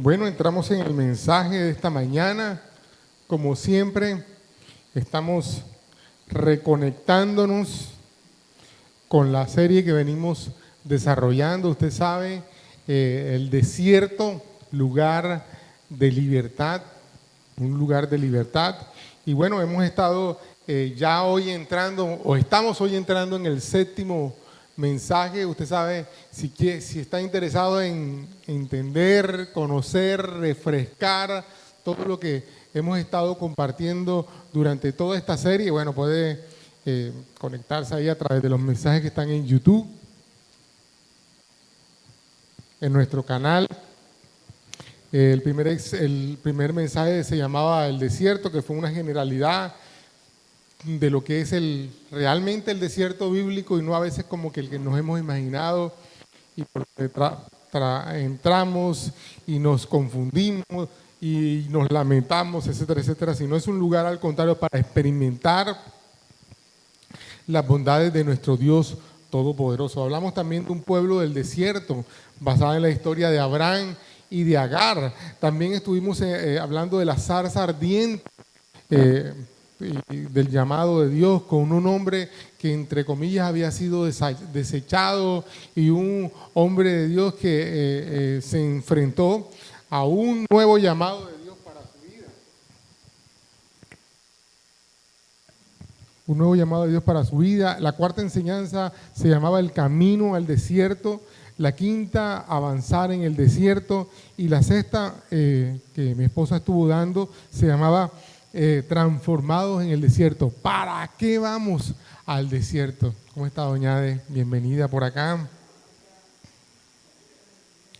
Bueno, entramos en el mensaje de esta mañana. Como siempre, estamos reconectándonos con la serie que venimos desarrollando. Usted sabe, el desierto, lugar de libertad, un lugar de libertad. Y bueno, hemos estado ya hoy entrando, o estamos hoy entrando en el séptimo mensaje. Usted sabe, si está interesado en entender, conocer, refrescar todo lo que hemos estado compartiendo durante toda esta serie, bueno, puede conectarse ahí a través de los mensajes que están en YouTube, en nuestro canal. El primer mensaje se llamaba El desierto, que fue una generalidad de lo que es realmente el desierto bíblico, y no a veces como que el que nos hemos imaginado, y por entramos y nos confundimos y nos lamentamos, etcétera, etcétera, sino es un lugar al contrario para experimentar las bondades de nuestro Dios Todopoderoso. Hablamos también de un pueblo del desierto, basado en la historia de Abraham y de Agar. También estuvimos hablando de la zarza ardiente, y del llamado de Dios con un hombre que entre comillas había sido desechado, y un hombre de Dios que se enfrentó a un nuevo llamado de Dios para su vida. Un nuevo llamado de Dios para su vida. La cuarta enseñanza se llamaba El camino al desierto. La quinta, Avanzar en el desierto. Y la sexta, que mi esposa estuvo dando, se llamaba Transformados en el desierto. ¿Para qué vamos al desierto? ¿Cómo está, doña Ade? Bienvenida por acá.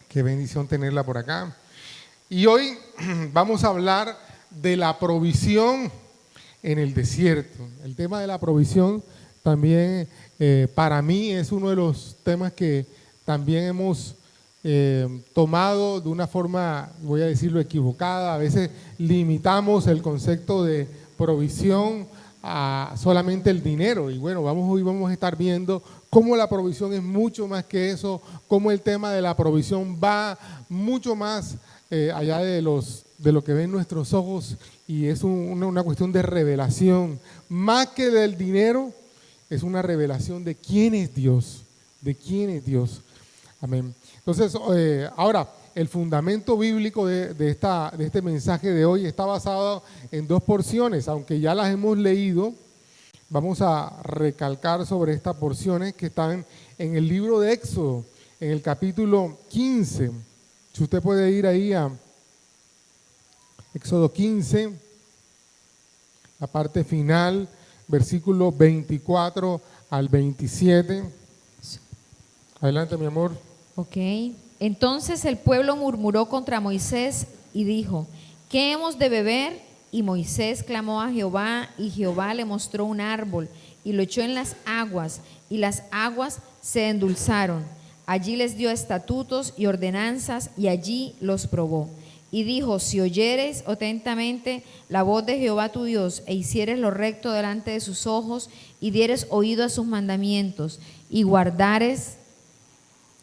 Qué bendición tenerla por acá. Y hoy vamos a hablar de la provisión en el desierto. El tema de la provisión también para mí es uno de los temas que también hemos tomado de una forma, voy a decirlo, equivocada. A veces limitamos el concepto de provisión a solamente el dinero, y bueno, hoy vamos a estar viendo cómo la provisión es mucho más que eso, cómo el tema de la provisión va mucho más allá de lo que ven nuestros ojos, y es una cuestión de revelación, más que del dinero. Es una revelación de quién es Dios, de quién es Dios. Amén. Entonces, ahora, el fundamento bíblico de este mensaje de hoy está basado en dos porciones, aunque ya las hemos leído. Vamos a recalcar sobre estas porciones que están en el libro de Éxodo, en el capítulo 15. Si usted puede ir ahí a Éxodo 15, la parte final, versículos 24 al 27. Adelante, mi amor. Ok. Entonces el pueblo murmuró contra Moisés y dijo: ¿qué hemos de beber? Y Moisés clamó a Jehová, y Jehová le mostró un árbol y lo echó en las aguas, y las aguas se endulzaron. Allí les dio estatutos y ordenanzas, y allí los probó. Y dijo: si oyeres atentamente la voz de Jehová tu Dios, e hicieres lo recto delante de sus ojos, y dieres oído a sus mandamientos, y guardares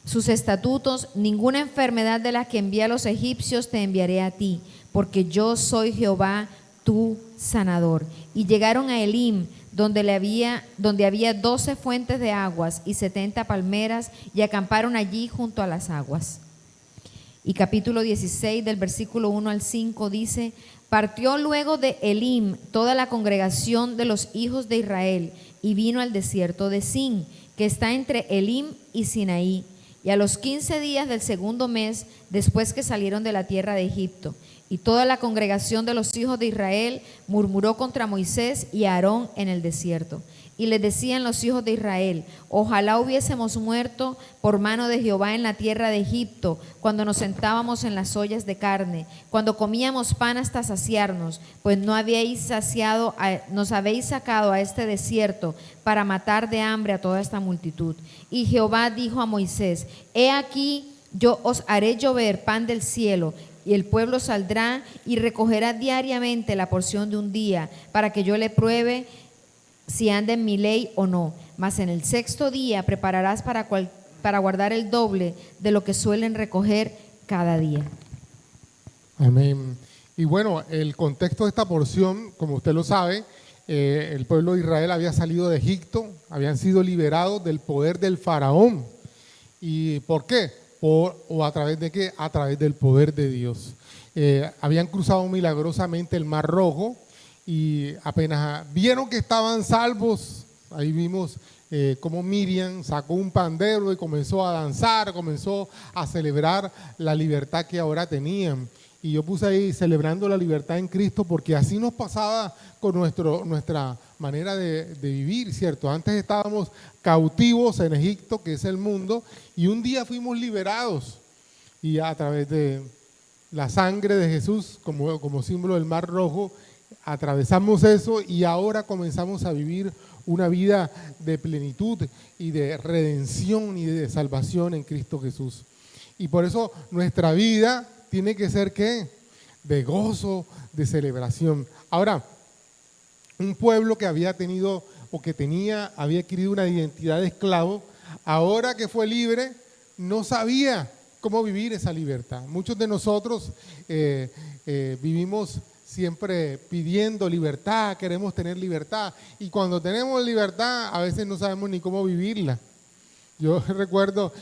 sus estatutos, ninguna enfermedad de las que envié a los egipcios te enviaré a ti, porque yo soy Jehová tu sanador. Y llegaron a Elim, donde había 12 fuentes de aguas y 70 palmeras, y acamparon allí junto a las aguas. Y capítulo 16 del versículo 1 al 5 dice: partió luego de Elim toda la congregación de los hijos de Israel, y vino al desierto de Sin, que está entre Elim y Sinaí. Y a los 15 días del segundo mes, después que salieron de la tierra de Egipto, y toda la congregación de los hijos de Israel murmuró contra Moisés y Aarón en el desierto. Y les decían los hijos de Israel: ojalá hubiésemos muerto por mano de Jehová en la tierra de Egipto, cuando nos sentábamos en las ollas de carne, cuando comíamos pan hasta saciarnos, pues nos habéis sacado a este desierto para matar de hambre a toda esta multitud. Y Jehová dijo a Moisés: he aquí, yo os haré llover pan del cielo, y el pueblo saldrá y recogerá diariamente la porción de un día, para que yo le pruebe si anda en mi ley o no. Mas en el sexto día prepararás para guardar el doble de lo que suelen recoger cada día. Amén. Y bueno, el contexto de esta porción, como usted lo sabe, el pueblo de Israel había salido de Egipto, habían sido liberados del poder del faraón. ¿Y por qué? ¿O a través de qué? A través del poder de Dios. Habían cruzado milagrosamente el Mar Rojo y apenas vieron que estaban salvos, ahí vimos cómo Miriam sacó un pandero y comenzó a danzar, comenzó a celebrar la libertad que ahora tenían. Y yo puse ahí celebrando la libertad en Cristo porque así nos pasaba con nuestra manera de vivir, ¿cierto? Antes estábamos cautivos en Egipto, que es el mundo, y un día fuimos liberados y a través de la sangre de Jesús como símbolo del Mar Rojo, atravesamos eso y ahora comenzamos a vivir una vida de plenitud y de redención y de salvación en Cristo Jesús. Y por eso nuestra vida tiene que ser ¿qué? De gozo, de celebración. Ahora, un pueblo que había tenido o que había adquirido una identidad de esclavo, ahora que fue libre, no sabía cómo vivir esa libertad. Muchos de nosotros vivimos siempre pidiendo libertad, queremos tener libertad, y cuando tenemos libertad a veces no sabemos ni cómo vivirla. Yo recuerdo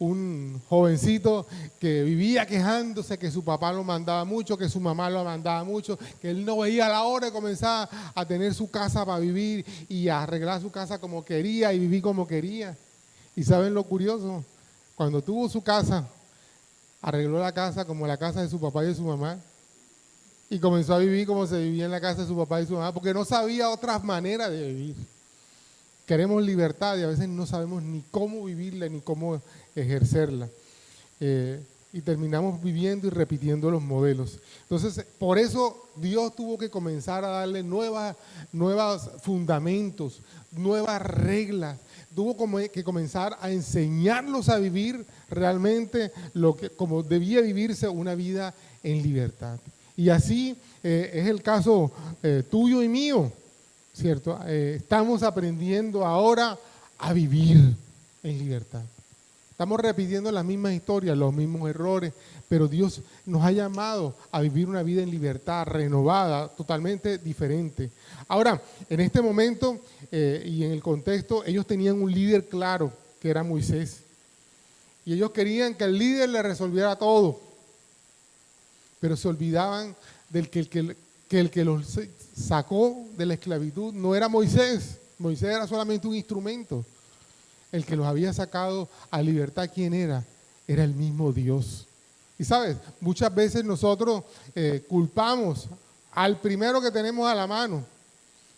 un jovencito que vivía quejándose que su papá lo mandaba mucho, que su mamá lo mandaba mucho, que él no veía la hora de comenzar a tener su casa para vivir y a arreglar su casa como quería y vivir como quería. ¿Y saben lo curioso? Cuando tuvo su casa, arregló la casa como la casa de su papá y de su mamá y comenzó a vivir como se vivía en la casa de su papá y su mamá porque no sabía otras maneras de vivir. Queremos libertad y a veces no sabemos ni cómo vivirla ni cómo ejercerla. Y terminamos viviendo y repitiendo los modelos. Entonces, por eso Dios tuvo que comenzar a darle nuevos fundamentos, nuevas reglas. Tuvo que comenzar a enseñarlos a vivir realmente como debía vivirse una vida en libertad. Y así es el caso tuyo y mío. ¿Cierto? Estamos aprendiendo ahora a vivir en libertad. Estamos repitiendo las mismas historias, los mismos errores, pero Dios nos ha llamado a vivir una vida en libertad, renovada, totalmente diferente. Ahora, en este momento y en el contexto, ellos tenían un líder claro, que era Moisés. Y ellos querían que el líder le resolviera todo, pero se olvidaban del que el que los sacó de la esclavitud no era Moisés. Moisés era solamente un instrumento. El que los había sacado a libertad, ¿quién era? Era el mismo Dios. Y sabes, muchas veces nosotros culpamos al primero que tenemos a la mano,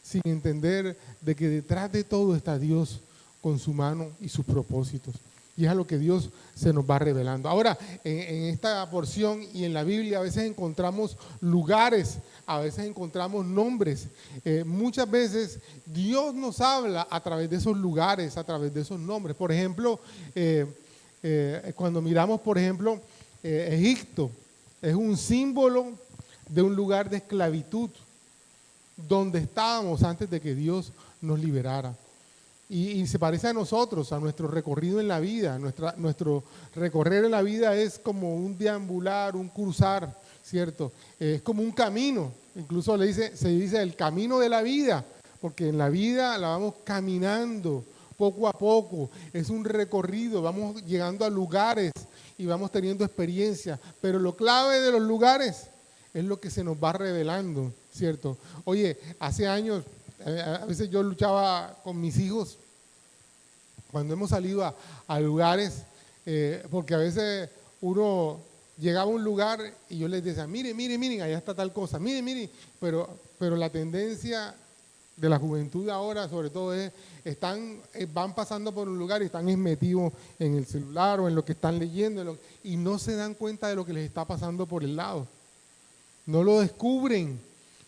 sin entender de que detrás de todo está Dios con su mano y sus propósitos. Y es a lo que Dios se nos va revelando. Ahora, en esta porción y en la Biblia a veces encontramos lugares, a veces encontramos nombres. Muchas veces Dios nos habla a través de esos lugares, a través de esos nombres. Por ejemplo, cuando miramos, por ejemplo, Egipto, es un símbolo de un lugar de esclavitud, donde estábamos antes de que Dios nos liberara. Y se parece a nosotros, a nuestro recorrido en la vida. Nuestro recorrer en la vida es como un deambular, un cruzar, ¿cierto? Es como un camino. Incluso se dice el camino de la vida, porque en la vida la vamos caminando poco a poco. Es un recorrido, vamos llegando a lugares y vamos teniendo experiencias. Pero lo clave de los lugares es lo que se nos va revelando, ¿cierto? Oye, hace años, a veces yo luchaba con mis hijos cuando hemos salido a lugares, porque a veces uno llegaba a un lugar y yo les decía, miren, allá está tal cosa, miren, pero la tendencia de la juventud ahora, sobre todo, van pasando por un lugar y están metidos en el celular o en lo que están leyendo y no se dan cuenta de lo que les está pasando por el lado. No lo descubren.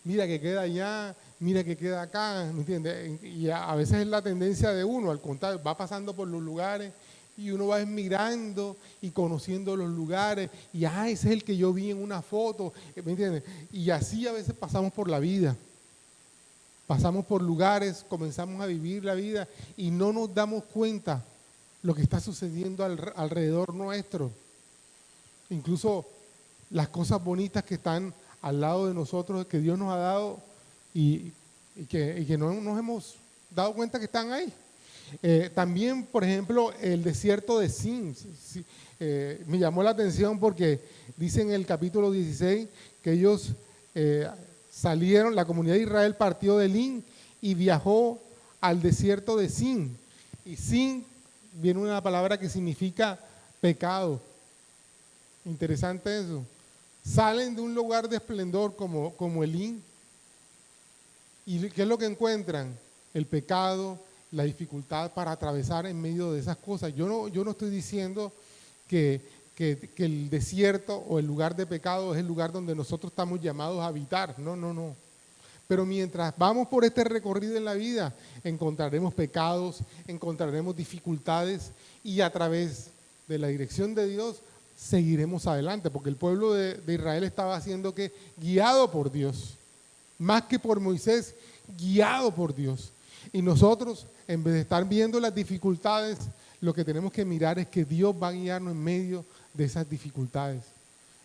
Mira que queda allá, mira que queda acá, ¿me entiendes? Y a veces es la tendencia de uno, al contrario, va pasando por los lugares y uno va mirando y conociendo los lugares y ese es el que yo vi en una foto, ¿me entiendes? Y así a veces pasamos por la vida. Pasamos por lugares, comenzamos a vivir la vida y no nos damos cuenta lo que está sucediendo alrededor nuestro. Incluso las cosas bonitas que están al lado de nosotros, que Dios nos ha dado y que no nos hemos dado cuenta que están ahí. También, por ejemplo, el desierto de Sin. Me llamó la atención porque dice en el capítulo 16 que ellos salieron, la comunidad de Israel partió de Elín y viajó al desierto de Sin. Y Sin viene una palabra que significa pecado. Interesante eso. Salen de un lugar de esplendor como Elín. ¿Y qué es lo que encuentran? El pecado, la dificultad para atravesar en medio de esas cosas. Yo no estoy diciendo que el desierto o el lugar de pecado es el lugar donde nosotros estamos llamados a habitar. No. Pero mientras vamos por este recorrido en la vida, encontraremos pecados, encontraremos dificultades y a través de la dirección de Dios seguiremos adelante, porque el pueblo de Israel estaba siendo que guiado por Dios, más que por Moisés, guiado por Dios. Y nosotros, en vez de estar viendo las dificultades, lo que tenemos que mirar es que Dios va a guiarnos en medio de esas dificultades.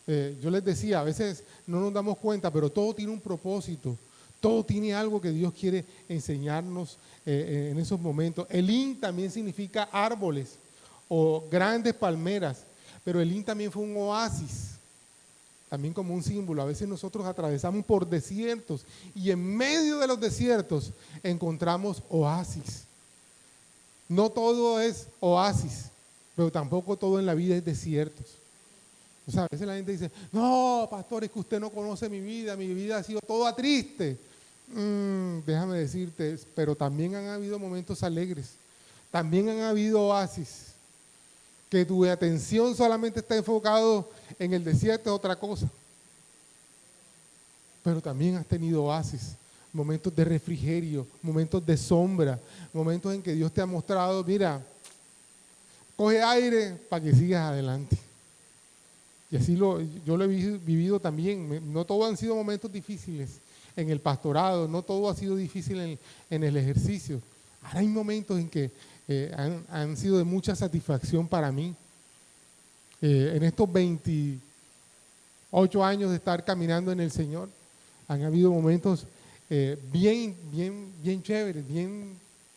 Yo les decía, a veces no nos damos cuenta, pero todo tiene un propósito. Todo tiene algo que Dios quiere enseñarnos en esos momentos. Elín también significa árboles o grandes palmeras, pero Elín también fue un oasis, también como un símbolo. A veces nosotros atravesamos por desiertos y en medio de los desiertos encontramos oasis. No todo es oasis, pero tampoco todo en la vida es desiertos. O sea, a veces la gente dice, no, pastor, es que usted no conoce mi vida ha sido toda triste. Déjame decirte, pero también han habido momentos alegres, también han habido oasis. Que tu atención solamente está enfocado en el desierto es otra cosa. Pero también has tenido oasis, momentos de refrigerio, momentos de sombra, momentos en que Dios te ha mostrado, mira, coge aire para que sigas adelante. Y así yo lo he vivido también. No todos han sido momentos difíciles en el pastorado, no todo ha sido difícil en el ejercicio. Ahora hay momentos en que han sido de mucha satisfacción para mí. En estos 28 años de estar caminando en el Señor, han habido momentos bien chéveres, bien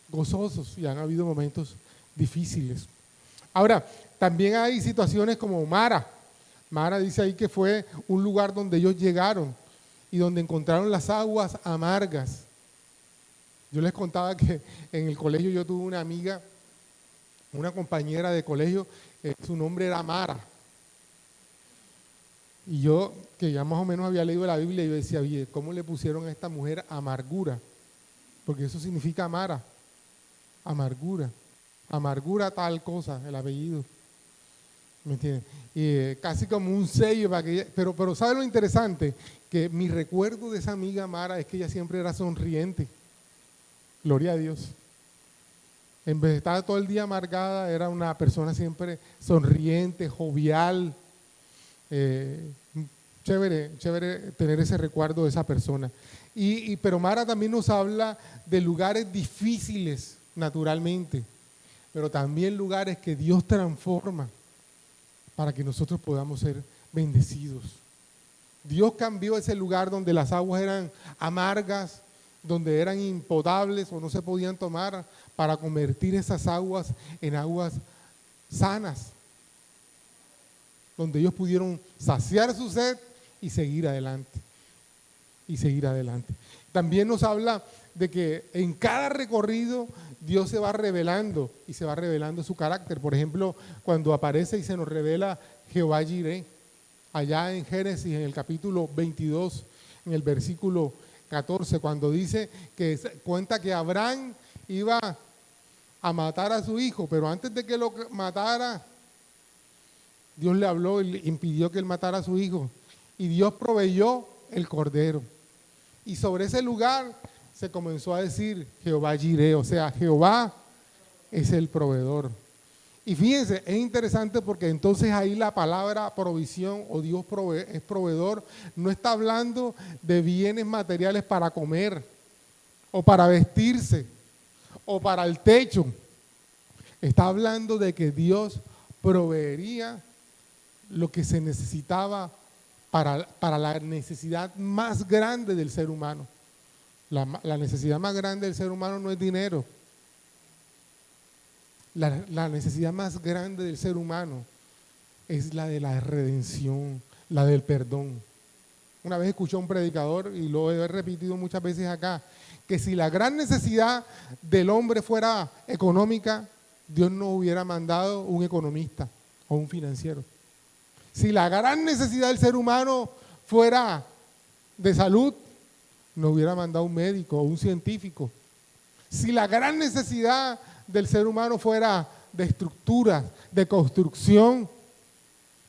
gozosos, y han habido momentos difíciles. Ahora, también hay situaciones como Mara. Mara dice ahí que fue un lugar donde ellos llegaron y donde encontraron las aguas amargas. Yo les contaba que en el colegio yo tuve una amiga, una compañera de colegio, su nombre era Mara. Y yo, que ya más o menos había leído la Biblia, yo decía, oye, ¿cómo le pusieron a esta mujer amargura? Porque eso significa Mara, amargura. Amargura tal cosa, el apellido. ¿Me entiendes? Casi como un sello para que ella, pero ¿sabe lo interesante? Que mi recuerdo de esa amiga Mara es que ella siempre era sonriente. Gloria a Dios. En vez de estar todo el día amargada, era una persona siempre sonriente, jovial. Chévere tener ese recuerdo de esa persona. Pero Mara también nos habla de lugares difíciles, naturalmente, pero también lugares que Dios transforma para que nosotros podamos ser bendecidos. Dios cambió ese lugar donde las aguas eran amargas, donde eran impotables o no se podían tomar, para convertir esas aguas en aguas sanas, donde ellos pudieron saciar su sed y seguir adelante. También nos habla de que en cada recorrido Dios se va revelando y se va revelando su carácter. Por ejemplo, cuando aparece y se nos revela Jehová Jireh, allá en Génesis, en el capítulo 22, en el versículo 14, cuando dice que cuenta que Abraham iba a matar a su hijo, pero antes de que lo matara, Dios le habló y le impidió que él matara a su hijo. Y Dios proveyó el cordero. Y sobre ese lugar se comenzó a decir Jehová Jireh, o sea, Jehová es el proveedor. Y fíjense, es interesante porque entonces ahí la palabra provisión o Dios es proveedor, no está hablando de bienes materiales para comer o para vestirse o para el techo. Está hablando de que Dios proveería lo que se necesitaba para la necesidad más grande del ser humano. La necesidad más grande del ser humano no es dinero. La necesidad más grande del ser humano es la de la redención, la del perdón. Una vez escuché a un predicador, y lo he repetido muchas veces acá, que si la gran necesidad del hombre fuera económica, Dios no hubiera mandado un economista o un financiero. Si la gran necesidad del ser humano fuera de salud, no hubiera mandado un médico o un científico. Si la gran necesidad del ser humano fuera de estructuras, de construcción,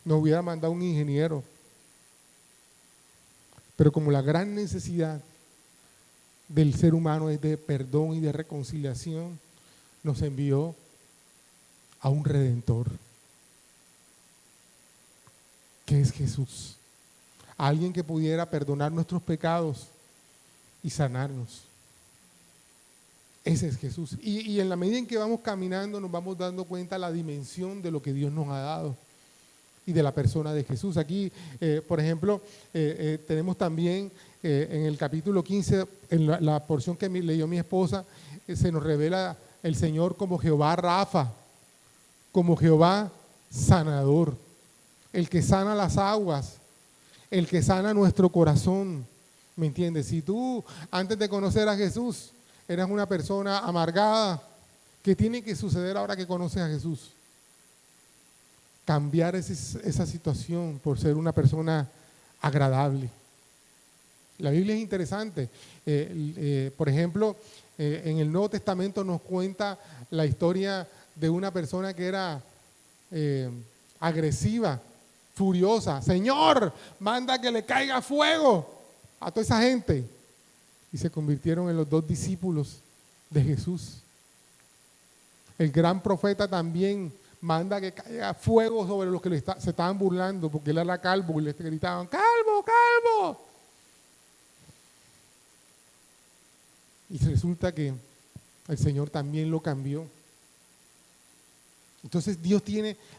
no hubiera mandado un ingeniero. Pero como la gran necesidad del ser humano es de perdón y de reconciliación, nos envió a un redentor, que es Jesús. A alguien que pudiera perdonar nuestros pecados y sanarnos. Ese es Jesús. Y en la medida en que vamos caminando nos vamos dando cuenta de la dimensión de lo que Dios nos ha dado y de la persona de Jesús. Aquí, por ejemplo, tenemos también en el capítulo 15, en la porción que leyó mi esposa, se nos revela el Señor como Jehová Rafa, como Jehová sanador, el que sana las aguas, el que sana nuestro corazón. ¿Me entiendes? Si tú antes de conocer a Jesús eras una persona amargada, ¿qué tiene que suceder ahora que conoces a Jesús? Cambiar esa situación por ser una persona agradable. La Biblia es interesante. Por ejemplo, en el Nuevo Testamento nos cuenta la historia de una persona que era agresiva, furiosa. Señor, manda que le caiga fuego a toda esa gente. Y se convirtieron en los 2 discípulos de Jesús. El gran profeta también manda que caiga fuego sobre los que se estaban burlando, porque él era calvo y le gritaban, ¡calvo, calvo! Y resulta que el Señor también lo cambió. Entonces Dios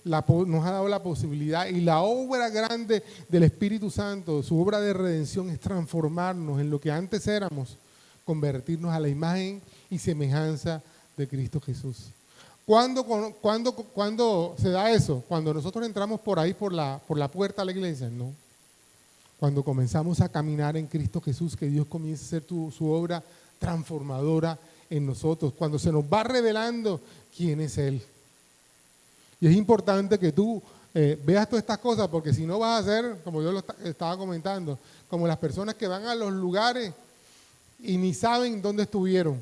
nos ha dado la posibilidad, y la obra grande del Espíritu Santo, su obra de redención, es transformarnos en lo que antes éramos, convertirnos a la imagen y semejanza de Cristo Jesús. ¿Cuándo se da eso? Cuando nosotros entramos por ahí, por la puerta a la iglesia, no. Cuando comenzamos a caminar en Cristo Jesús, que Dios comience a hacer su obra transformadora en nosotros, cuando se nos va revelando quién es Él. Y es importante que tú veas todas estas cosas, porque si no vas a ser, como yo lo estaba comentando, como las personas que van a los lugares y ni saben dónde estuvieron.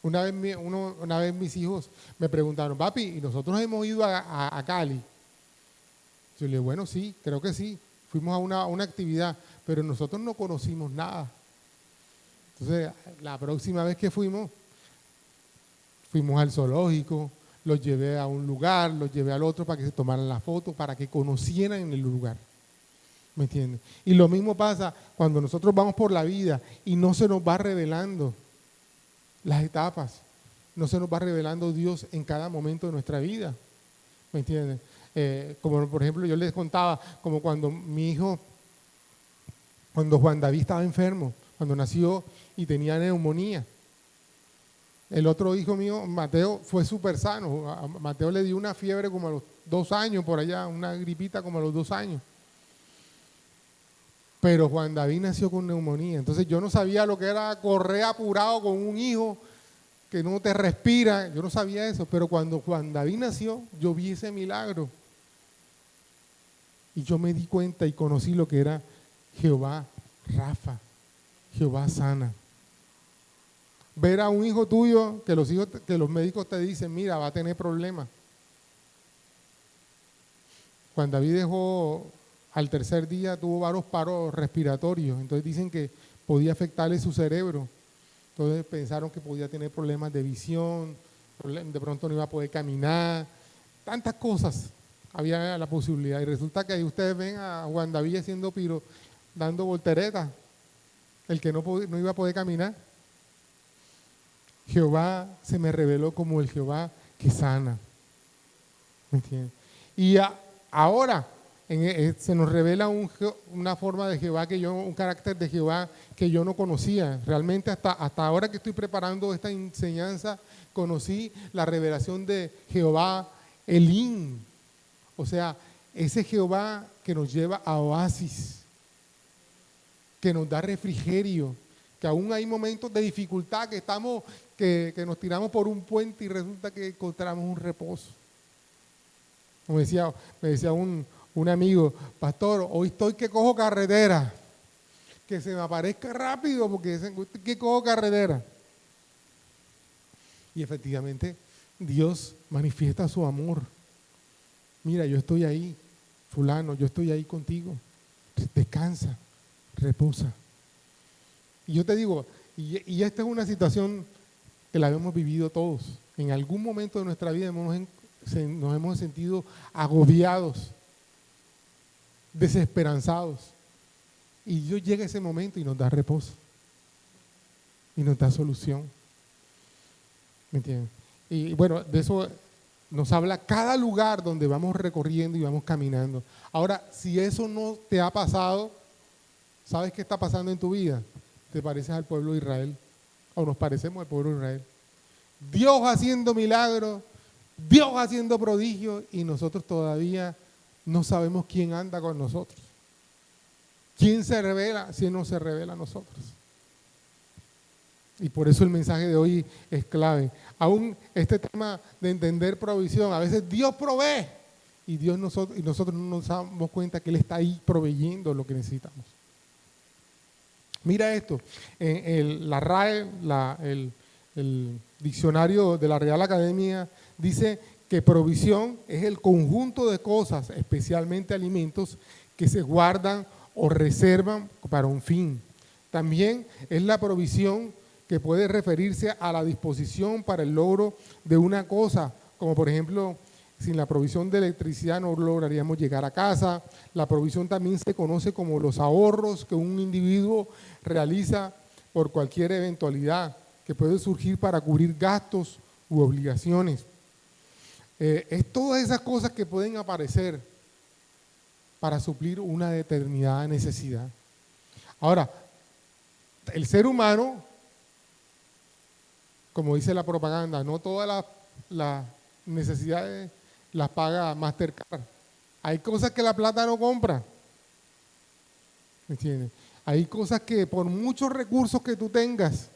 Una vez mis hijos me preguntaron, papi, ¿y nosotros hemos ido a Cali? Yo le dije, bueno, sí, creo que sí. Fuimos a una actividad, pero nosotros no conocimos nada. Entonces, la próxima vez que fuimos al zoológico, los llevé a un lugar, los llevé al otro para que se tomaran la foto, para que conocieran el lugar. ¿Me entiendes? Y lo mismo pasa cuando nosotros vamos por la vida y no se nos va revelando las etapas, no se nos va revelando Dios en cada momento de nuestra vida. ¿Me entiendes? Como por ejemplo yo les contaba, como cuando cuando Juan David estaba enfermo, cuando nació y tenía neumonía. El otro hijo mío, Mateo, fue súper sano. A Mateo le dio una fiebre como a los 2 años por allá, una gripita como a los 2 años. Pero Juan David nació con neumonía. Entonces yo no sabía lo que era correr apurado con un hijo que no te respira. Yo no sabía eso. Pero cuando Juan David nació, yo vi ese milagro. Y yo me di cuenta y conocí lo que era Jehová Rafa, Jehová sana. Ver a un hijo tuyo que los médicos te dicen, mira, va a tener problemas. Juan David dejó, al tercer día tuvo varios paros respiratorios, entonces dicen que podía afectarle su cerebro. Entonces pensaron que podía tener problemas de visión, de pronto no iba a poder caminar, tantas cosas había la posibilidad. Y resulta que ahí ustedes ven a Juan David haciendo dando volteretas, el que no iba a poder caminar. Jehová se me reveló como el Jehová que sana. ¿Me entiendes? Y ahora, se nos revela una forma de Jehová un carácter de Jehová que yo no conocía. Realmente hasta ahora que estoy preparando esta enseñanza, conocí la revelación de Jehová Elín. O sea, ese Jehová que nos lleva a oasis, que nos da refrigerio, que aún hay momentos de dificultad que nos tiramos por un puente y resulta que encontramos un reposo. Como me decía un amigo, pastor, hoy estoy que cojo carretera, que se me aparezca rápido porque estoy que cojo carretera. Y efectivamente Dios manifiesta su amor. Mira, yo estoy ahí, fulano, yo estoy ahí contigo. Descansa, reposa. Y yo te digo, y esta es una situación que la hemos vivido todos. En algún momento de nuestra vida nos hemos sentido agobiados, desesperanzados. Y Dios llega ese momento y nos da reposo. Y nos da solución. ¿Me entiendes? Y bueno, de eso nos habla cada lugar donde vamos recorriendo y vamos caminando. Ahora, si eso no te ha pasado, ¿sabes qué está pasando en tu vida? Te pareces al pueblo de Israel, o nos parecemos al pueblo de Israel. Dios haciendo milagros, Dios haciendo prodigios, y nosotros todavía no sabemos quién anda con nosotros. ¿Quién se revela si no se revela a nosotros? Y por eso el mensaje de hoy es clave. Aún este tema de entender provisión, a veces Dios provee y nosotros no nos damos cuenta que Él está ahí proveyendo lo que necesitamos. Mira esto, la RAE, el diccionario de la Real Academia, dice que provisión es el conjunto de cosas, especialmente alimentos, que se guardan o reservan para un fin. También es la provisión que puede referirse a la disposición para el logro de una cosa, como por ejemplo, sin la provisión de electricidad no lograríamos llegar a casa. La provisión también se conoce como los ahorros que un individuo realiza por cualquier eventualidad que puede surgir para cubrir gastos u obligaciones. Es todas esas cosas que pueden aparecer para suplir una determinada necesidad. Ahora, el ser humano, como dice la propaganda, no todas las necesidades las paga Mastercard. Hay cosas que la plata no compra. ¿Me entiendes? Hay cosas que por muchos recursos que tú tengas,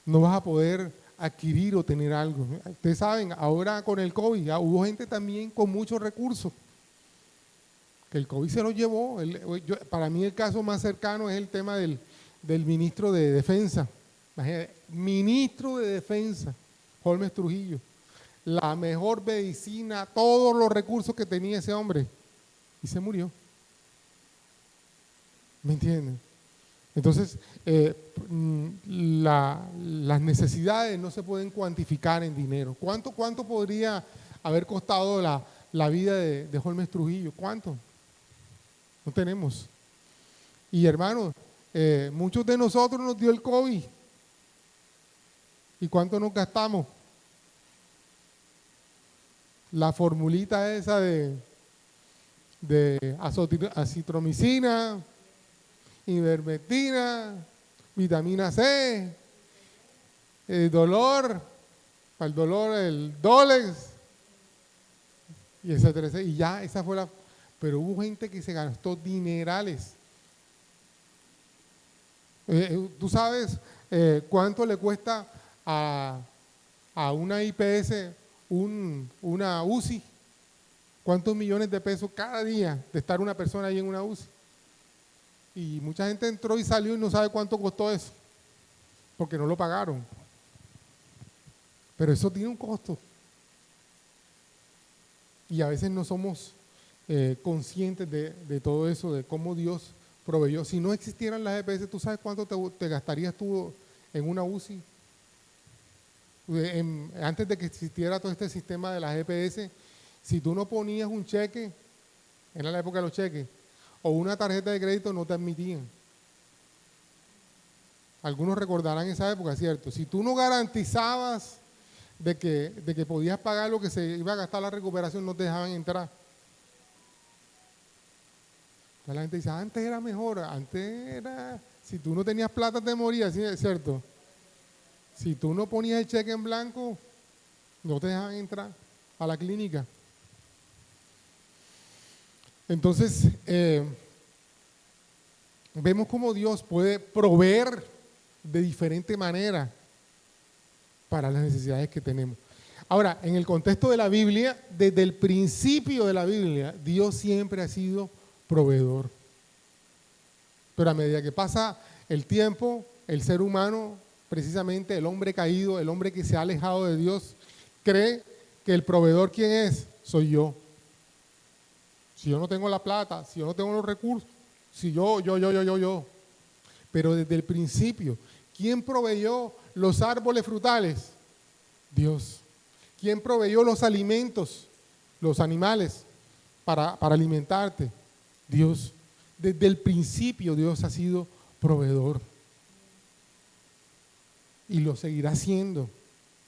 no vas a poder adquirir o tener algo. Ustedes saben, ahora con el COVID, hubo gente también con muchos recursos, que el COVID se los llevó. Para mí el caso más cercano es el tema del ministro de Defensa. Imagínate, ministro de Defensa, Holmes Trujillo. La mejor medicina, todos los recursos que tenía ese hombre, y se murió. ¿Me entienden? Entonces, las necesidades no se pueden cuantificar en dinero. ¿Cuánto podría haber costado la vida de Holmes Trujillo? ¿Cuánto? No tenemos. Y hermanos, muchos de nosotros nos dio el COVID. ¿Y cuánto nos gastamos? La formulita esa de acitromicina, ivermectina, vitamina C, el dolor, para el dolor el Dolex, y etcétera. Y ya, esa fue pero hubo gente que se gastó dinerales. ¿Tú sabes cuánto le cuesta a una IPS una UCI? ¿Cuántos millones de pesos cada día de estar una persona ahí en una UCI? Y mucha gente entró y salió y no sabe cuánto costó eso, porque no lo pagaron. Pero eso tiene un costo. Y a veces no somos conscientes de todo eso, de cómo Dios proveyó. Si no existieran las EPS, ¿tú sabes cuánto te gastarías tú en una UCI? Antes de que existiera todo este sistema de las EPS, si tú no ponías un cheque, era la época de los cheques, o una tarjeta de crédito, no te admitían. Algunos recordarán esa época, ¿cierto? Si tú no garantizabas de que podías pagar lo que se iba a gastar la recuperación, no te dejaban entrar. La gente dice, antes era mejor, antes era, si tú no tenías plata te morías, ¿sí? ¿Es cierto? Si tú no ponías el cheque en blanco, no te dejaban entrar a la clínica. Entonces, vemos cómo Dios puede proveer de diferente manera para las necesidades que tenemos. Ahora, en el contexto de la Biblia, desde el principio de la Biblia, Dios siempre ha sido proveedor. Pero a medida que pasa el tiempo, el ser humano, precisamente el hombre caído, el hombre que se ha alejado de Dios, cree que el proveedor, ¿quién es? Soy yo. Si yo no tengo la plata, si yo no tengo los recursos, si yo. Pero desde el principio, ¿quién proveyó los árboles frutales? Dios. ¿Quién proveyó los alimentos, los animales, para alimentarte? Dios. Desde el principio Dios ha sido proveedor. Y lo seguirá siendo.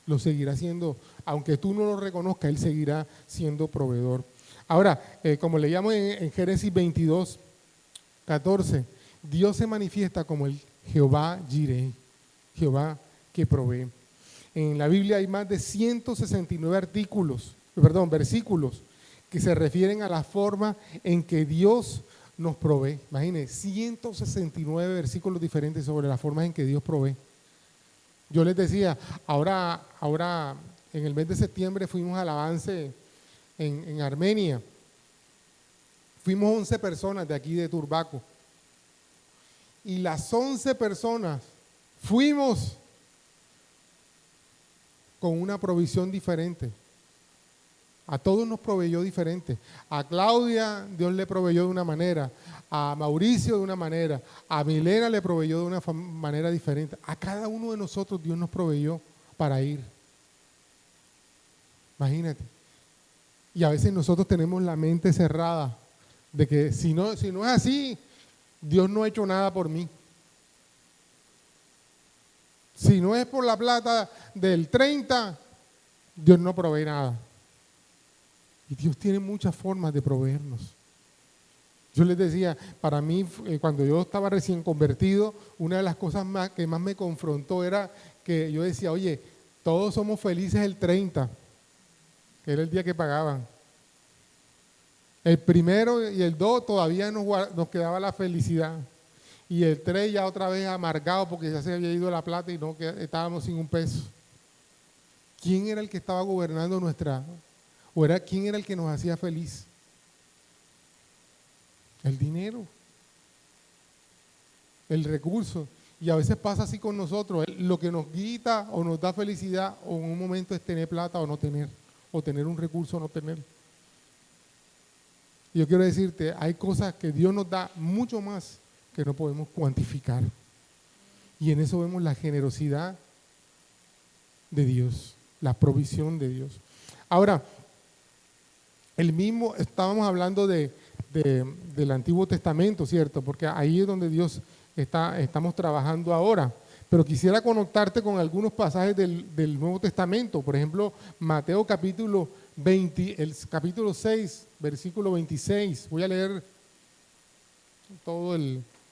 Lo seguirá siendo. Aunque tú no lo reconozcas, Él seguirá siendo proveedor. Ahora, como leíamos en Génesis 22, 14, Dios se manifiesta como el Jehová Jireh, Jehová que provee. En la Biblia hay más de 169 versículos que se refieren a la forma en que Dios nos provee. Imagínense, 169 versículos diferentes sobre la forma en que Dios provee. Yo les decía, ahora en el mes de septiembre fuimos al avance en Armenia. Fuimos 11 personas de aquí de Turbaco. Y las 11 personas fuimos con una provisión diferente. A todos nos proveyó diferente. A Claudia Dios le proveyó de una manera, a Mauricio de una manera, a Milena le proveyó de una manera diferente. A cada uno de nosotros Dios nos proveyó para ir. Imagínate. Y a veces nosotros tenemos la mente cerrada de que si no es así, Dios no ha hecho nada por mí. Si no es por la plata del 30, Dios no provee nada. Y Dios tiene muchas formas de proveernos. Yo les decía, para mí, cuando yo estaba recién convertido, una de las cosas que más me confrontó era que yo decía, oye, todos somos felices el 30, que era el día que pagaban. El 1 y el 2 todavía nos quedaba la felicidad. Y el 3 ya otra vez amargado porque ya se había ido la plata y no estábamos sin un peso. ¿Quién era el que estaba gobernando quién era el que nos hacía feliz? El dinero, el recurso. Y a veces pasa así con nosotros. Lo que nos quita o nos da felicidad o en un momento es tener plata o no tener, o tener un recurso o no tener. Y yo quiero decirte, hay cosas que Dios nos da mucho más que no podemos cuantificar. Y en eso vemos la generosidad de Dios, la provisión de Dios. Ahora, estábamos hablando del Antiguo Testamento, ¿cierto? Porque ahí es donde Dios estamos trabajando ahora. Pero quisiera conectarte con algunos pasajes del Nuevo Testamento. Por ejemplo, Mateo capítulo 6, versículo 26. Voy a leer todo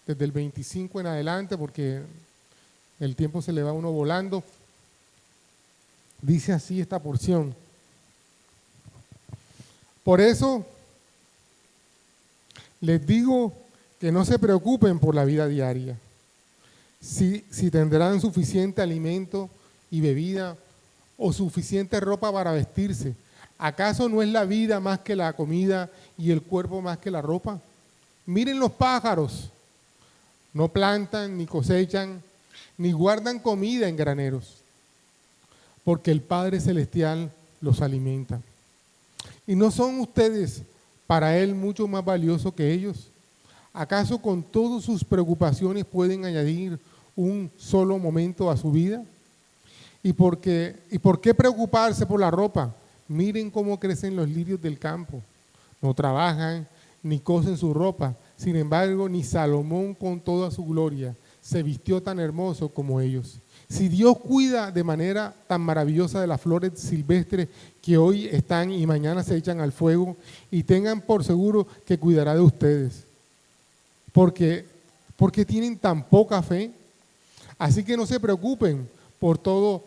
desde el 25 en adelante porque el tiempo se le va a uno volando. Dice así esta porción. Por eso les digo que no se preocupen por la vida diaria, si tendrán suficiente alimento y bebida o suficiente ropa para vestirse. ¿Acaso no es la vida más que la comida y el cuerpo más que la ropa? Miren los pájaros, no plantan ni cosechan, ni guardan comida en graneros, porque el Padre Celestial los alimenta. ¿Y no son ustedes para Él mucho más valiosos que ellos? ¿Acaso con todas sus preocupaciones pueden añadir un solo momento a su vida? ¿Y por qué preocuparse por la ropa? Miren cómo crecen los lirios del campo. No trabajan ni cosen su ropa. Sin embargo, ni Salomón con toda su gloria se vistió tan hermoso como ellos. Si Dios cuida de manera tan maravillosa de las flores silvestres que hoy están y mañana se echan al fuego, y tengan por seguro que cuidará de ustedes. porque, porque tienen tan poca fe. Así que no se preocupen por todo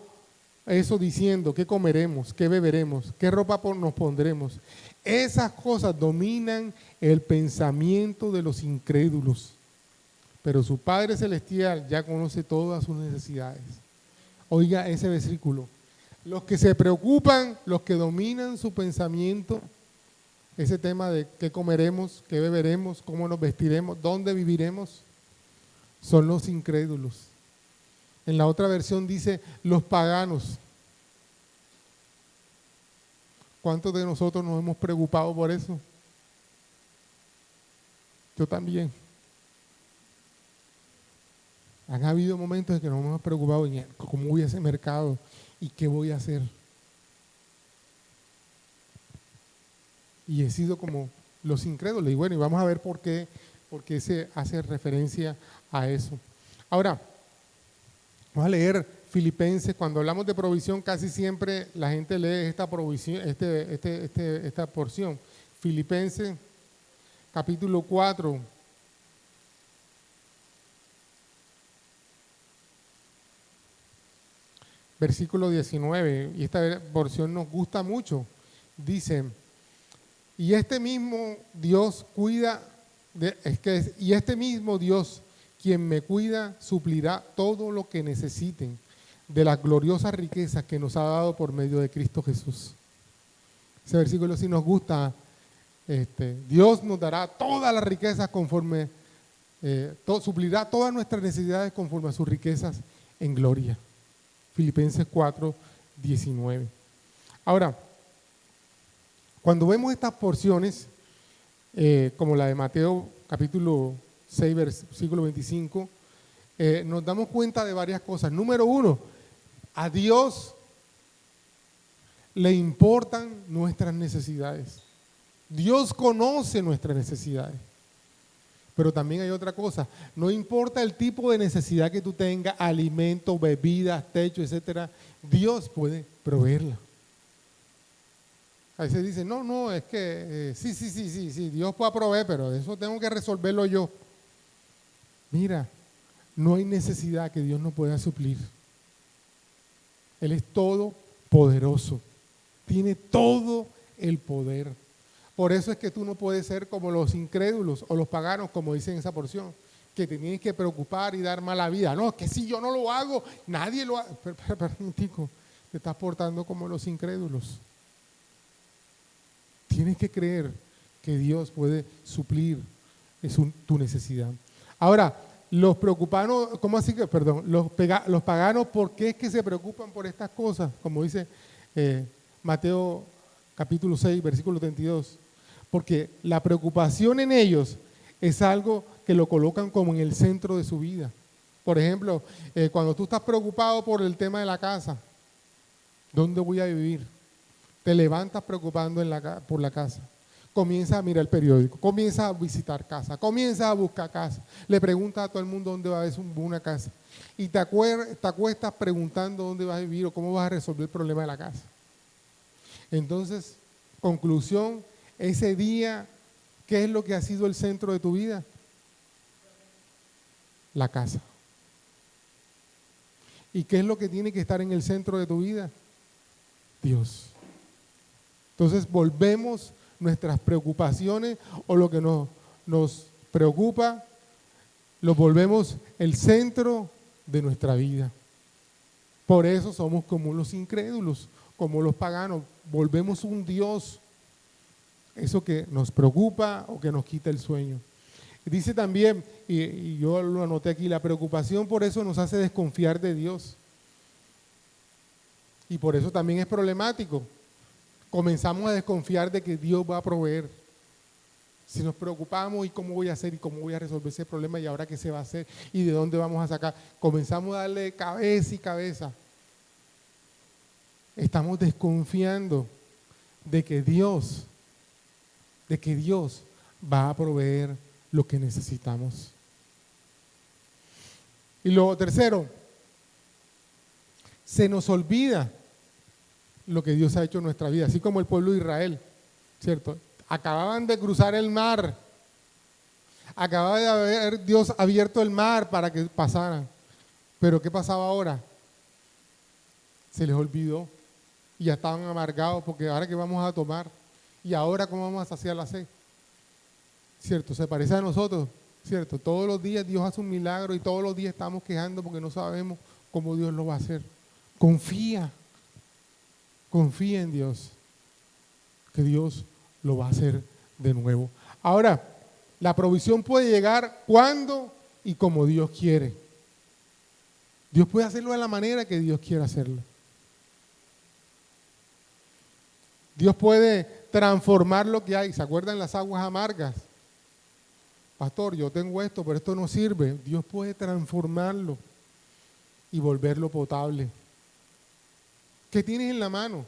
eso diciendo qué comeremos, qué beberemos, qué ropa nos pondremos. Esas cosas dominan el pensamiento de los incrédulos. Pero su Padre Celestial ya conoce todas sus necesidades. Oiga ese versículo. Los que se preocupan, los que dominan su pensamiento, ese tema de qué comeremos, qué beberemos, cómo nos vestiremos, dónde viviremos, son los incrédulos. En la otra versión dice los paganos. ¿Cuántos de nosotros nos hemos preocupado por eso? Yo también. Han habido momentos en que nos hemos preocupado en cómo voy a ese mercado y qué voy a hacer. Y he sido como los incrédulos. Y bueno, y vamos a ver por qué se hace referencia a eso. Ahora, vamos a leer Filipenses. Cuando hablamos de provisión, casi siempre la gente lee esta provisión, esta porción. Filipenses, capítulo 4. Versículo 19, y esta porción nos gusta mucho. Dice, y este mismo Dios y este mismo Dios, quien me cuida, suplirá todo lo que necesiten de las gloriosas riquezas que nos ha dado por medio de Cristo Jesús. Ese versículo sí nos gusta. Dios nos dará todas las riquezas conforme, suplirá todas nuestras necesidades conforme a sus riquezas en gloria. Filipenses 4, 19. Ahora, cuando vemos estas porciones, como la de Mateo capítulo 6, versículo 25, nos damos cuenta de varias cosas. Número uno, a Dios le importan nuestras necesidades. Dios conoce nuestras necesidades. Pero también hay otra cosa, no importa el tipo de necesidad que tú tengas, alimento, bebidas, techo, etcétera, Dios puede proveerla. A veces dicen, no, es que sí, Dios puede proveer, pero eso tengo que resolverlo yo. Mira, no hay necesidad que Dios no pueda suplir. Él es todopoderoso, tiene todo el poder. Por eso es que tú no puedes ser como los incrédulos o los paganos, como dice en esa porción, que te tienes que preocupar y dar mala vida. No, es que si yo no lo hago, nadie lo hace. Pero te estás portando como los incrédulos. Tienes que creer que Dios puede suplir tu necesidad. Ahora, los preocupados, ¿cómo así que? Perdón, los paganos, ¿por qué es que se preocupan por estas cosas? Como dice Mateo capítulo 6, versículo 32. Porque la preocupación en ellos es algo que lo colocan como en el centro de su vida. Por ejemplo, cuando tú estás preocupado por el tema de la casa, ¿dónde voy a vivir? Te levantas preocupando por la casa. Comienzas a mirar el periódico, comienzas a visitar casa, comienzas a buscar casa. Le preguntas a todo el mundo dónde va a haber una casa. Y te acuestas preguntando dónde vas a vivir o cómo vas a resolver el problema de la casa. Entonces, conclusión, ese día, ¿qué es lo que ha sido el centro de tu vida? La casa. ¿Y qué es lo que tiene que estar en el centro de tu vida? Dios. Entonces volvemos nuestras preocupaciones o lo que nos preocupa, lo volvemos el centro de nuestra vida. Por eso somos como los incrédulos, como los paganos. Volvemos un Dios, eso que nos preocupa o que nos quita el sueño. Dice también, y yo lo anoté aquí, la preocupación por eso nos hace desconfiar de Dios. Y por eso también es problemático. Comenzamos a desconfiar de que Dios va a proveer. Si nos preocupamos, ¿y cómo voy a hacer? ¿Y cómo voy a resolver ese problema? ¿Y ahora qué se va a hacer? ¿Y de dónde vamos a sacar? Comenzamos a darle cabeza y cabeza. Estamos desconfiando de que Dios va a proveer lo que necesitamos. Y lo tercero, se nos olvida lo que Dios ha hecho en nuestra vida, así como el pueblo de Israel, ¿cierto? Acababan de cruzar el mar, Acababa de haber Dios abierto el mar para que pasaran. Pero ¿qué pasaba ahora? Se les olvidó y ya estaban amargados porque ahora ¿qué vamos a tomar? Y ahora ¿cómo vamos a saciar la sed? ¿Cierto? Se parece a nosotros, ¿cierto? Todos los días Dios hace un milagro y todos los días estamos quejando porque no sabemos cómo Dios lo va a hacer. Confía en Dios, que Dios lo va a hacer de nuevo. Ahora, la provisión puede llegar cuando y como Dios quiere. Dios puede hacerlo de la manera que Dios quiera hacerlo. Dios puede transformar lo que hay. ¿Se acuerdan las aguas amargas? Pastor, yo tengo esto, pero esto no sirve. Dios puede transformarlo y volverlo potable. ¿Qué tienes en la mano?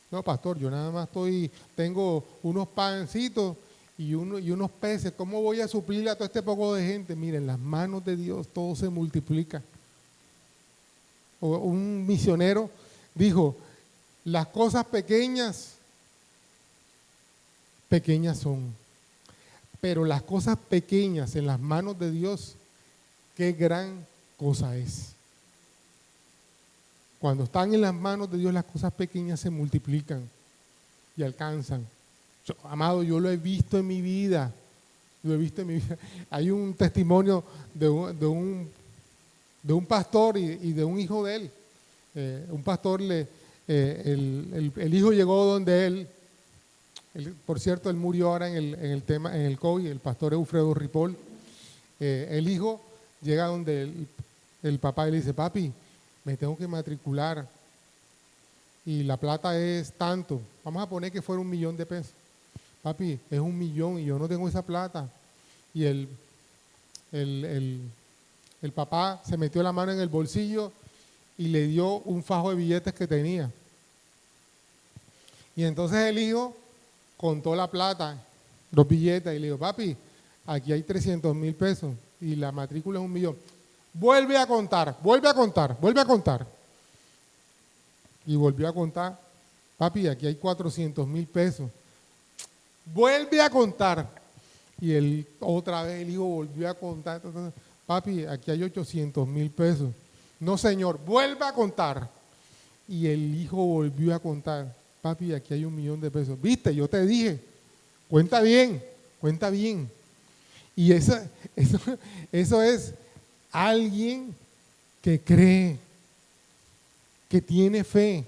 No, pastor, yo nada más tengo unos pancitos y unos peces. ¿Cómo voy a suplir a todo este poco de gente? Miren, en las manos de Dios todo se multiplica. Un misionero dijo, las cosas pequeñas son, pero las cosas pequeñas en las manos de Dios, qué gran cosa es. Cuando están en las manos de Dios, las cosas pequeñas se multiplican y alcanzan. Amado, yo lo he visto en mi vida. Hay un testimonio de un pastor y de un hijo de él. Un pastor, el hijo llegó donde él. Por cierto, él murió ahora en el COVID, el pastor Eufredo Ripoll. El hijo llega donde el papá y le dice, papi, me tengo que matricular y la plata es tanto. Vamos a poner que fuera $1.000.000. Papi, es 1.000.000 y yo no tengo esa plata. Y el papá se metió la mano en el bolsillo y le dio un fajo de billetes que tenía. Y entonces el hijo contó la plata, los billetes, y le dijo, papi, aquí hay 300.000 pesos y la matrícula es 1.000.000. Vuelve a contar. Y volvió a contar, papi, aquí hay 400.000 pesos. Vuelve a contar. Y otra vez el hijo volvió a contar, papi, aquí hay 800.000 pesos. No, señor, vuelve a contar. Y el hijo volvió a contar, papi, aquí hay 1.000.000 pesos. Viste, yo te dije, cuenta bien. Y eso es alguien que cree, que tiene fe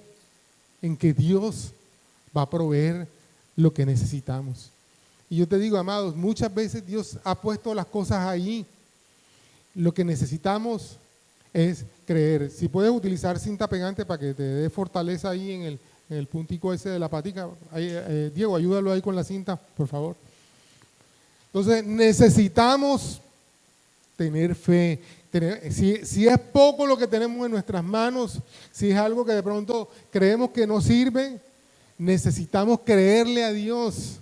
en que Dios va a proveer lo que necesitamos. Y yo te digo, amados, muchas veces Dios ha puesto las cosas ahí. Lo que necesitamos es creer. Si puedes utilizar cinta pegante para que te dé fortaleza ahí en el puntico ese de la patica. Diego, ayúdalo ahí con la cinta, por favor. Entonces, necesitamos tener fe. Si es poco lo que tenemos en nuestras manos, si es algo que de pronto creemos que no sirve, necesitamos creerle a Dios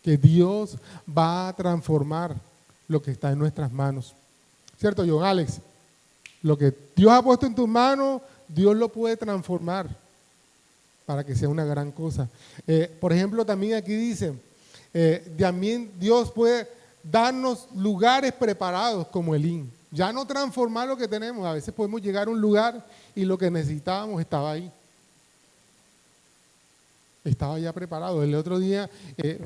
que Dios va a transformar lo que está en nuestras manos. ¿Cierto, John Alex? Lo que Dios ha puesto en tus manos, Dios lo puede transformar para que sea una gran cosa. Por ejemplo, también aquí dice, también Dios puede darnos lugares preparados como Elín. Ya no transformar lo que tenemos. A veces podemos llegar a un lugar y lo que necesitábamos estaba ahí. Estaba ya preparado. El otro día,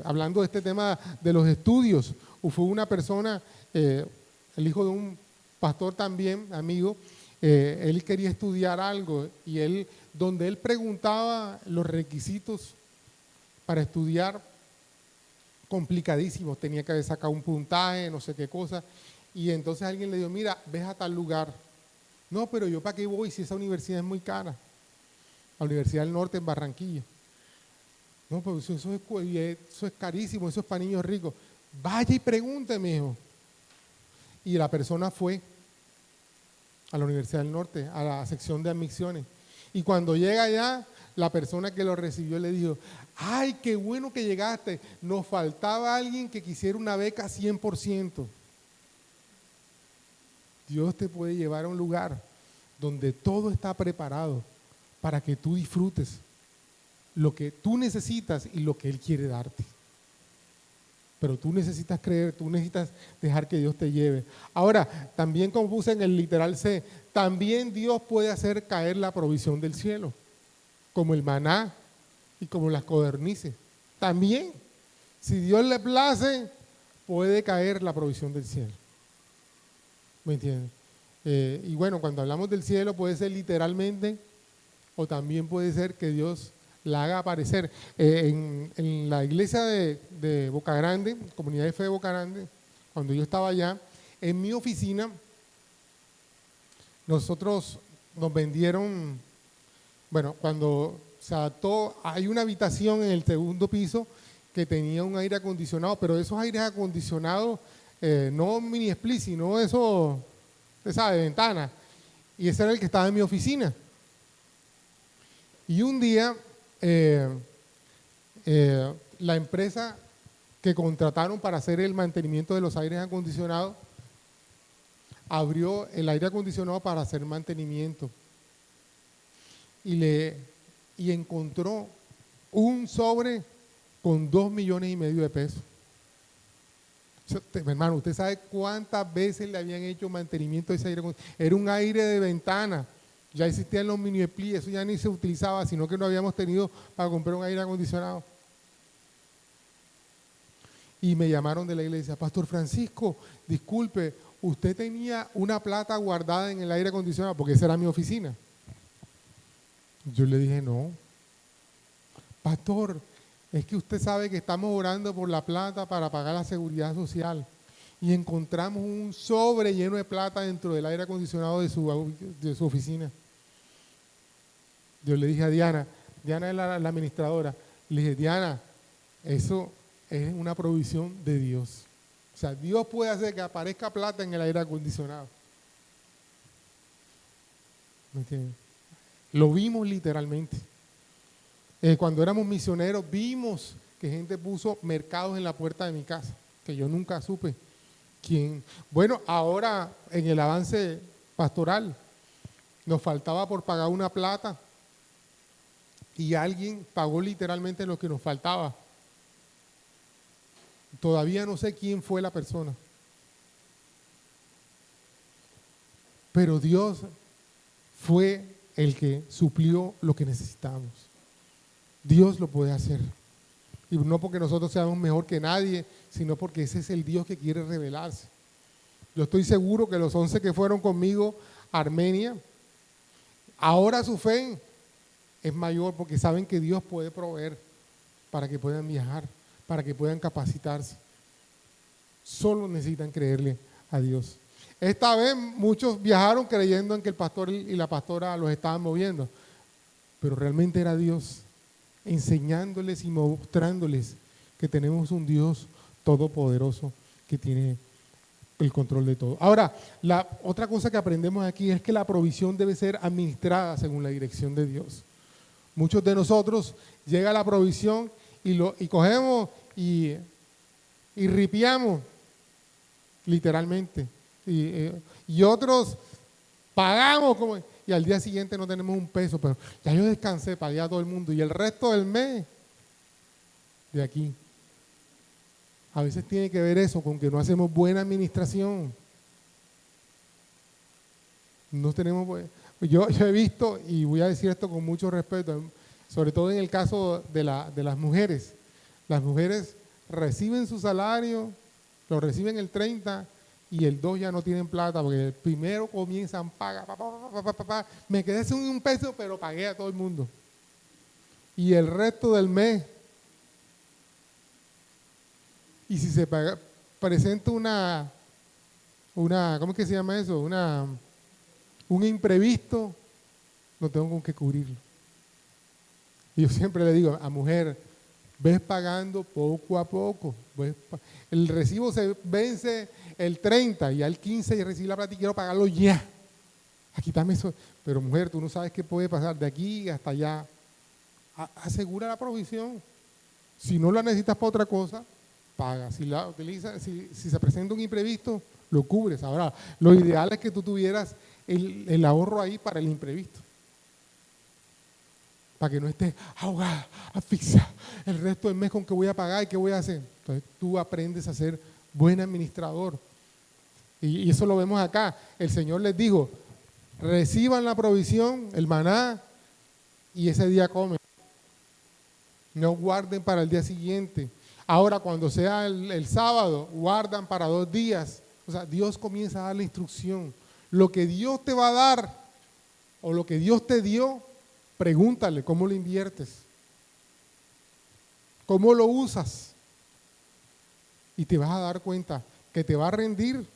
hablando de este tema de los estudios, fue una persona, el hijo de un pastor también, amigo, él quería estudiar algo y donde él preguntaba los requisitos para estudiar, complicadísimos, tenía que sacar un puntaje, no sé qué cosa, y entonces alguien le dijo, mira, ves a tal lugar. No, pero yo para qué voy si esa universidad es muy cara. La Universidad del Norte en Barranquilla. No, pues eso es carísimo, eso es para niños ricos. Vaya y pregúnteme, hijo. Y la persona fue a la Universidad del Norte, a la sección de admisiones. Y cuando llega allá, la persona que lo recibió le dijo, ay, qué bueno que llegaste, nos faltaba alguien que quisiera una beca 100%. Dios te puede llevar a un lugar donde todo está preparado para que tú disfrutes lo que tú necesitas y lo que Él quiere darte. Pero tú necesitas creer, tú necesitas dejar que Dios te lleve. Ahora, también como puse en el literal C, también Dios puede hacer caer la provisión del cielo, como el maná y como las codornices. También, si Dios le place, puede caer la provisión del cielo. ¿Me entiendes? Y bueno, cuando hablamos del cielo puede ser literalmente o también puede ser que Dios la haga aparecer. En la iglesia de Boca Grande, Comunidad de Fe de Boca Grande, cuando yo estaba allá, en mi oficina, nosotros nos vendieron, bueno, cuando se adaptó, hay una habitación en el segundo piso que tenía un aire acondicionado, pero esos aires acondicionados, no mini split, sino eso, usted sabe, de ventana. Y ese era el que estaba en mi oficina. Y un día, la empresa que contrataron para hacer el mantenimiento de los aires acondicionados abrió el aire acondicionado para hacer mantenimiento y encontró un sobre con 2,5 millones de pesos. Hermano, ¿usted sabe cuántas veces le habían hecho mantenimiento a ese aire acondicionado? Era un aire de ventana. Ya existían los mini split, eso ya ni se utilizaba, sino que no habíamos tenido para comprar un aire acondicionado. Y me llamaron de la iglesia, Pastor Francisco, disculpe, usted tenía una plata guardada en el aire acondicionado, porque esa era mi oficina. Yo le dije, no. Pastor, es que usted sabe que estamos orando por la plata para pagar la seguridad social. Y encontramos un sobre lleno de plata dentro del aire acondicionado de su oficina. Yo le dije a Diana es la administradora, le dije, Diana, eso es una provisión de Dios. O sea, Dios puede hacer que aparezca plata en el aire acondicionado. ¿Me entiendes? Lo vimos literalmente. Cuando éramos misioneros vimos que gente puso mercados en la puerta de mi casa, que yo nunca supe quién. Bueno, ahora en el avance pastoral nos faltaba por pagar una plata y alguien pagó literalmente lo que nos faltaba. Todavía no sé quién fue la persona. Pero Dios fue el que suplió lo que necesitábamos. Dios lo puede hacer. Y no porque nosotros seamos mejor que nadie, sino porque ese es el Dios que quiere revelarse. Yo estoy seguro que los 11 que fueron conmigo a Armenia, ahora su fe es mayor porque saben que Dios puede proveer para que puedan viajar, para que puedan capacitarse. Solo necesitan creerle a Dios. Esta vez muchos viajaron creyendo en que el pastor y la pastora los estaban moviendo, pero realmente era Dios enseñándoles y mostrándoles que tenemos un Dios todopoderoso que tiene el control de todo. Ahora, la otra cosa que aprendemos aquí es que la provisión debe ser administrada según la dirección de Dios. Muchos de nosotros llega la provisión y cogemos y ripiamos, literalmente. Y otros pagamos y al día siguiente no tenemos un peso, pero ya yo descansé, pagué a todo el mundo y el resto del mes de aquí. A veces tiene que ver eso con que no hacemos buena administración. No tenemos, yo he visto, y voy a decir esto con mucho respeto, sobre todo en el caso de las mujeres. Las mujeres reciben su salario, lo reciben el 30 y el 2 ya no tienen plata porque el primero comienzan, paga, me quedé sin un peso, pero pagué a todo el mundo. Y el resto del mes, y si se presenta una, ¿cómo es que se llama eso? Un imprevisto, no tengo con qué cubrirlo. Y yo siempre le digo a mujer, ves pagando poco a poco. El recibo se vence el 30 y al 15 y recibí la plata y quiero pagarlo ya. Quítame eso. Pero mujer, tú no sabes qué puede pasar de aquí hasta allá. Asegura la provisión. Si no la necesitas para otra cosa, paga. Si la utilizas, si se presenta un imprevisto, lo cubres. Ahora, lo ideal es que tú tuvieras el ahorro ahí para el imprevisto. para que no estés ahogada, asfixia, el resto del mes con qué voy a pagar y qué voy a hacer. Entonces tú aprendes a ser buen administrador. Y eso lo vemos acá. El Señor les dijo, reciban la provisión, el maná, y ese día comen. No guarden para el día siguiente. Ahora, cuando sea el sábado, guardan para 2 días. O sea, Dios comienza a dar la instrucción. Lo que Dios te va a dar, o lo que Dios te dio, pregúntale cómo lo inviertes. ¿Cómo lo usas? Y te vas a dar cuenta que te va a rendir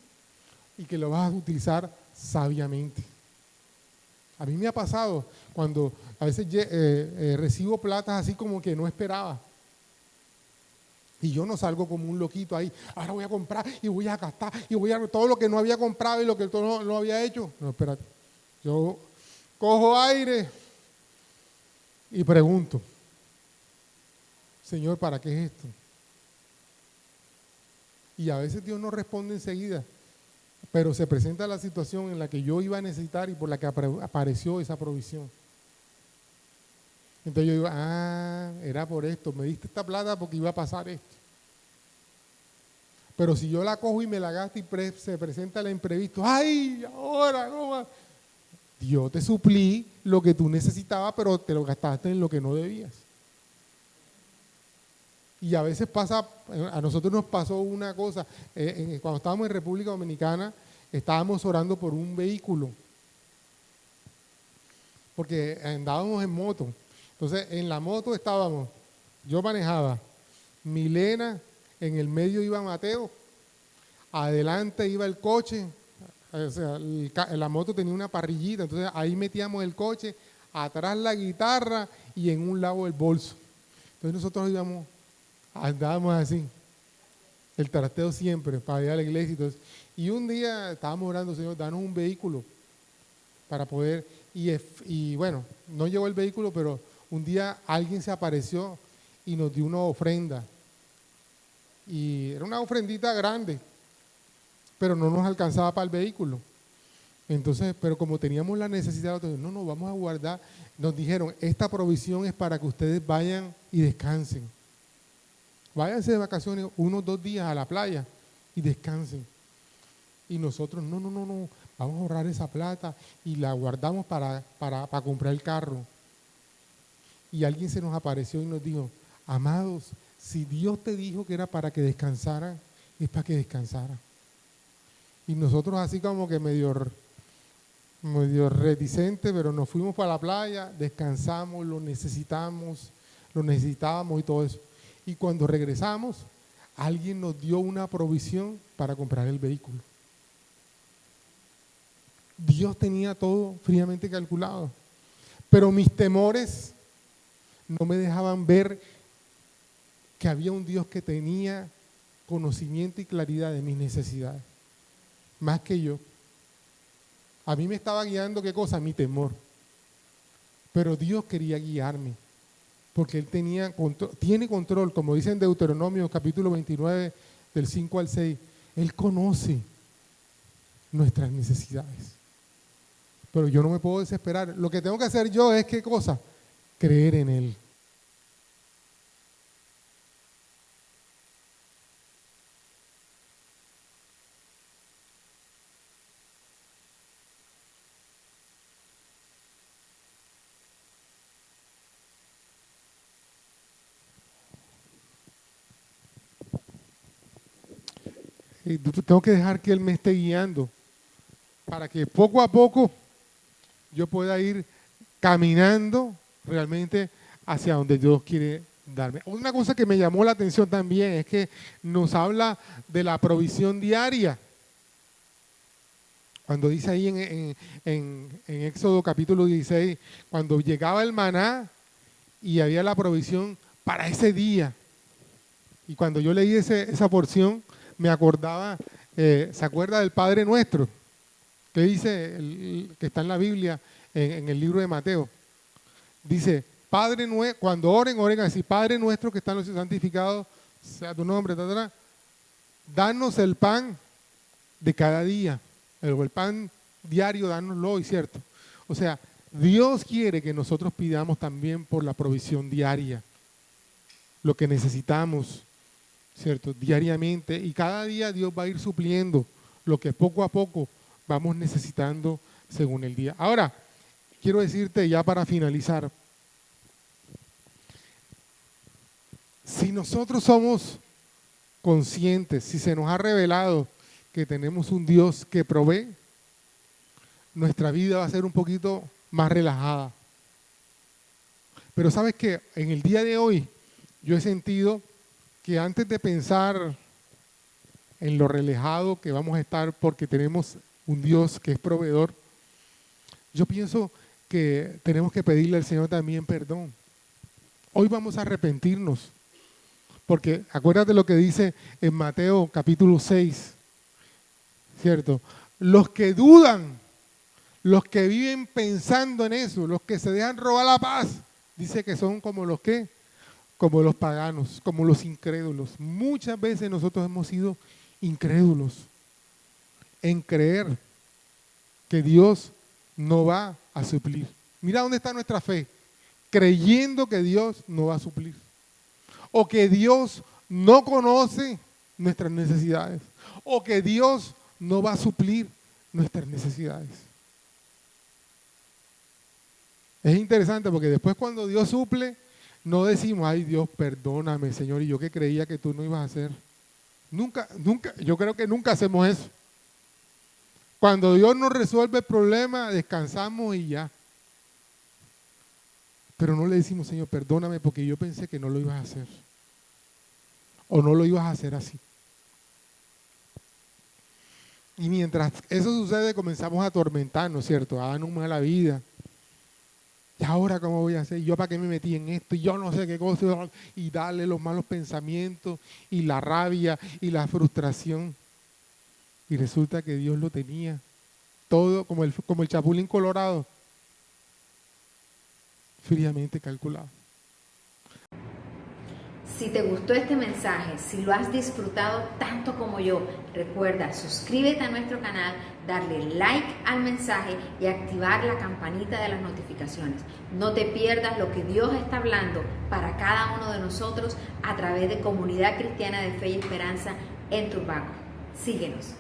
y que lo vas a utilizar sabiamente. A mí me ha pasado cuando a veces recibo platas así como que no esperaba. Y yo no salgo como un loquito ahí, ahora voy a comprar y voy a gastar y voy a todo lo que no había comprado y lo que todo no había hecho. No, espérate. Yo cojo aire y pregunto, Señor, ¿para qué es esto? Y a veces Dios no responde enseguida, pero se presenta la situación en la que yo iba a necesitar y por la que apareció esa provisión. Entonces yo digo, era por esto, me diste esta plata porque iba a pasar esto. Pero si yo la cojo y me la gasto y se presenta el imprevisto, ¡ay! Ahora, no. Yo te suplí lo que tú necesitabas, pero te lo gastaste en lo que no debías. Y a veces pasa, a nosotros nos pasó una cosa, cuando estábamos en República Dominicana, estábamos orando por un vehículo, porque andábamos en moto. Entonces, en la moto estábamos, yo manejaba, Milena, en el medio iba Mateo, adelante iba el coche, o sea, la moto tenía una parrillita, entonces ahí metíamos el coche, atrás la guitarra y en un lado el bolso. Entonces nosotros andábamos así, el trasteo siempre, para ir a la iglesia y un día estábamos orando, Señor, danos un vehículo para poder, y bueno, no llegó el vehículo, pero un día alguien se apareció y nos dio una ofrenda. Y era una ofrendita grande, pero no nos alcanzaba para el vehículo. Entonces, pero como teníamos la necesidad, no, vamos a guardar. Nos dijeron, esta provisión es para que ustedes vayan y descansen. Váyanse de vacaciones 1 o 2 días a la playa y descansen. Y nosotros, no, vamos a ahorrar esa plata y la guardamos para comprar el carro. Y alguien se nos apareció y nos dijo, amados, si Dios te dijo que era para que descansara, es para que descansara. Y nosotros así como que medio reticentes, pero nos fuimos para la playa, descansamos, lo necesitábamos y todo eso. Y cuando regresamos, alguien nos dio una provisión para comprar el vehículo. Dios tenía todo fríamente calculado, pero mis temores no me dejaban ver que había un Dios que tenía conocimiento y claridad de mis necesidades, más que yo. A mí me estaba guiando, ¿qué cosa? Mi temor. Pero Dios quería guiarme, porque Él tiene control, como dice en Deuteronomio capítulo 29, del 5 al 6. Él conoce nuestras necesidades. Pero yo no me puedo desesperar. Lo que tengo que hacer yo es, ¿qué cosa? Creer en Él. Tengo que dejar que Él me esté guiando para que poco a poco yo pueda ir caminando realmente hacia donde Dios quiere darme. Una cosa que me llamó la atención también es que nos habla de la provisión diaria. Cuando dice ahí en Éxodo capítulo 16, cuando llegaba el maná y había la provisión para ese día. Y cuando yo leí esa porción, me acordaba, ¿se acuerda del Padre Nuestro? Que dice, que está en la Biblia, en el libro de Mateo. Dice, Padre nuestro, cuando oren así, Padre nuestro que está en los cielos, santificado sea tu nombre, danos el pan de cada día, el pan diario, dánoslo hoy, ¿cierto? O sea, Dios quiere que nosotros pidamos también por la provisión diaria, lo que necesitamos, ¿cierto? Diariamente, y cada día Dios va a ir supliendo lo que poco a poco vamos necesitando según el día. Ahora, quiero decirte ya para finalizar, si nosotros somos conscientes, si se nos ha revelado que tenemos un Dios que provee, nuestra vida va a ser un poquito más relajada. Pero sabes que en el día de hoy yo he sentido que antes de pensar en lo relajado que vamos a estar porque tenemos un Dios que es proveedor, yo pienso que tenemos que pedirle al Señor también perdón. Hoy vamos a arrepentirnos, porque acuérdate lo que dice en Mateo capítulo 6, ¿cierto? Los que dudan, los que viven pensando en eso, los que se dejan robar la paz, dice que son como los que, como los paganos, como los incrédulos. Muchas veces nosotros hemos sido incrédulos en creer que Dios no va a suplir. Mira dónde está nuestra fe, creyendo que Dios no va a suplir, o que Dios no conoce nuestras necesidades, o que Dios no va a suplir nuestras necesidades. Es interesante porque después cuando Dios suple, no decimos, ay Dios, perdóname Señor, y yo que creía que tú no ibas a hacer. Nunca, yo creo que nunca hacemos eso. Cuando Dios nos resuelve el problema, descansamos y ya. Pero no le decimos, Señor, perdóname porque yo pensé que no lo ibas a hacer. O no lo ibas a hacer así. Y mientras eso sucede, comenzamos a atormentarnos, ¿cierto? A darnos mala vida. ¿Y ahora cómo voy a hacer? ¿Yo para qué me metí en esto? Y yo no sé qué cosa. Y darle los malos pensamientos y la rabia y la frustración. Y resulta que Dios lo tenía todo como el chapulín colorado, fríamente calculado. Si te gustó este mensaje, si lo has disfrutado tanto como yo, recuerda, suscríbete a nuestro canal, darle like al mensaje y activar la campanita de las notificaciones. No te pierdas lo que Dios está hablando para cada uno de nosotros a través de Comunidad Cristiana de Fe y Esperanza en Turbaco. Síguenos.